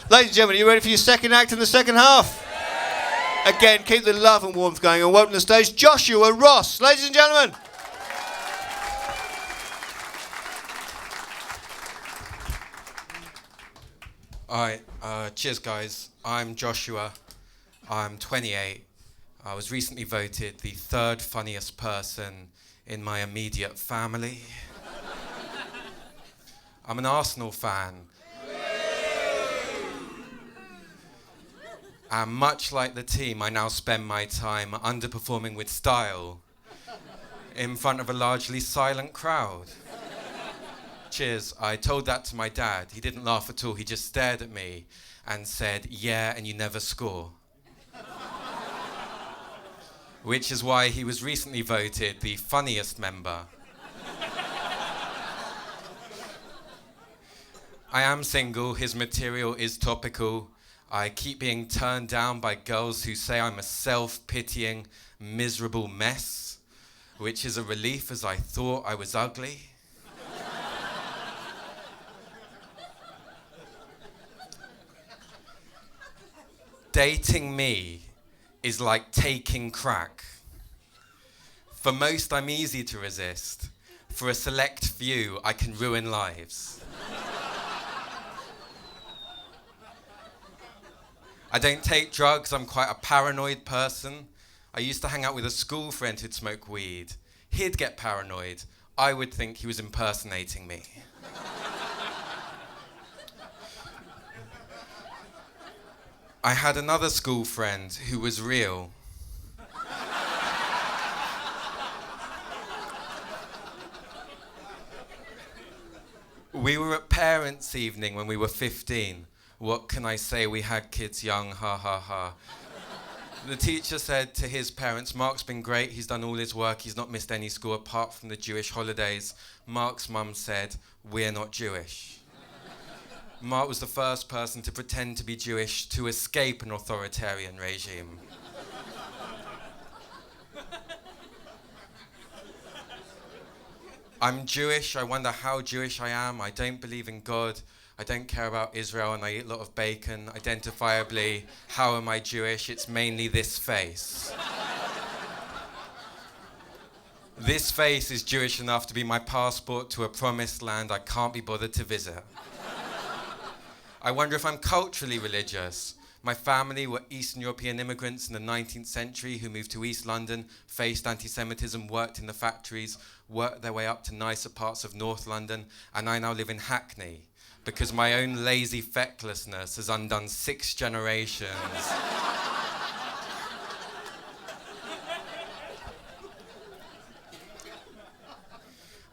Ladies and gentlemen, are you ready for your second act in the second half? Again, keep the love and warmth going and welcome to the stage Joshua Ross. Ladies and gentlemen. Alright, cheers guys. I'm Joshua. I'm 28. I was recently voted the third funniest person in my immediate family. I'm an Arsenal fan. And much like the team, I now spend my time underperforming with style in front of a largely silent crowd. Cheers. I told that to my dad. He didn't laugh at all. He just stared at me and said, "Yeah, and you never score." Which is why he was recently voted the funniest member. I am single. His material is topical. I keep being turned down by girls who say I'm a self-pitying, miserable mess, which is a relief as I thought I was ugly. Dating me is like taking crack. For most, I'm easy to resist. For a select few, I can ruin lives. I don't take drugs, I'm quite a paranoid person. I used to hang out with a school friend who'd smoke weed. He'd get paranoid. I would think he was impersonating me. I had another school friend who was real. We were at parents' evening when we were 15. What can I say? We had kids young, ha ha ha. The teacher said to his parents, "Mark's been great, he's done all his work, he's not missed any school apart from the Jewish holidays." Mark's mum said, "We're not Jewish." Mark was the first person to pretend to be Jewish to escape an authoritarian regime. I'm Jewish, I wonder how Jewish I am. I don't believe in God. I don't care about Israel and I eat a lot of bacon. Identifiably, how am I Jewish? It's mainly this face. This face is Jewish enough to be my passport to a promised land I can't be bothered to visit. I wonder if I'm culturally religious. My family were Eastern European immigrants in the 19th century who moved to East London, faced anti-Semitism, worked in the factories, worked their way up to nicer parts of North London, and I now live in Hackney because my own lazy fecklessness has undone 6 generations.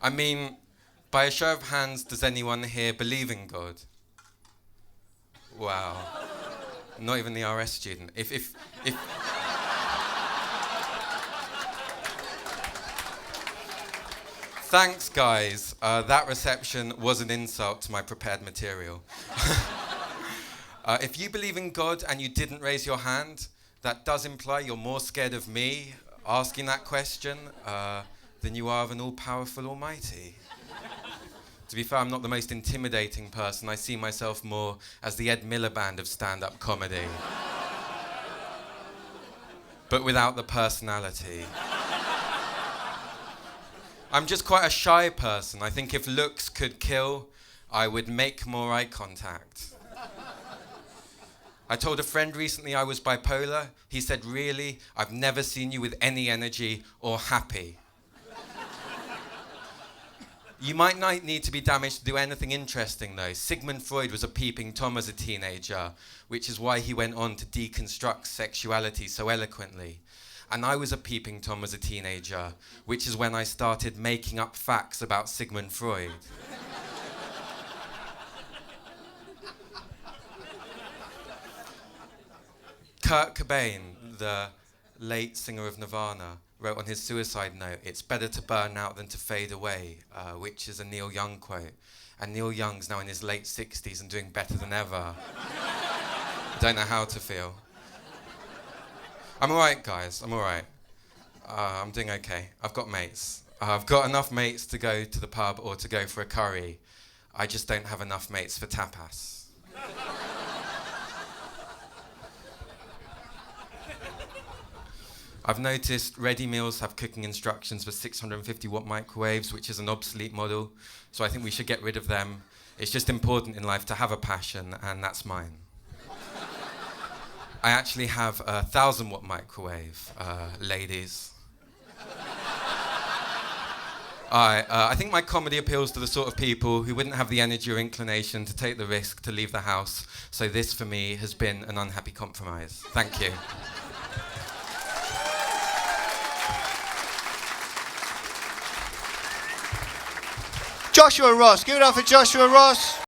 I mean, by a show of hands, does anyone here believe in God? Wow. Not even the RS student. If Thanks, guys. That reception was an insult to my prepared material. If you believe in God and you didn't raise your hand, that does imply you're more scared of me asking that question than you are of an all-powerful Almighty. To be fair, I'm not the most intimidating person. I see myself more as the Ed Miliband of stand-up comedy. But without the personality. I'm just quite a shy person. I think if looks could kill, I would make more eye contact. I told a friend recently I was bipolar. He said, "Really? I've never seen you with any energy or happy." You might not need to be damaged to do anything interesting, though. Sigmund Freud was a peeping Tom as a teenager, which is why he went on to deconstruct sexuality so eloquently. And I was a peeping Tom as a teenager, which is when I started making up facts about Sigmund Freud. Kurt Cobain, the late singer of Nirvana, wrote on his suicide note, "It's better to burn out than to fade away," which is a Neil Young quote. And Neil Young's now in his late 60s and doing better than ever. I don't know how to feel. I'm all right, guys. I'm all right. I'm doing okay. I've got mates. I've got enough mates to go to the pub or to go for a curry. I just don't have enough mates for tapas. I've noticed ready meals have cooking instructions for 650 watt microwaves, which is an obsolete model, so I think we should get rid of them. It's just important in life to have a passion, and that's mine. I actually have a 1,000 watt microwave, ladies. I think my comedy appeals to the sort of people who wouldn't have the energy or inclination to take the risk to leave the house, so this for me has been an unhappy compromise. Thank you. Joshua Ross. Give it up for Joshua Ross.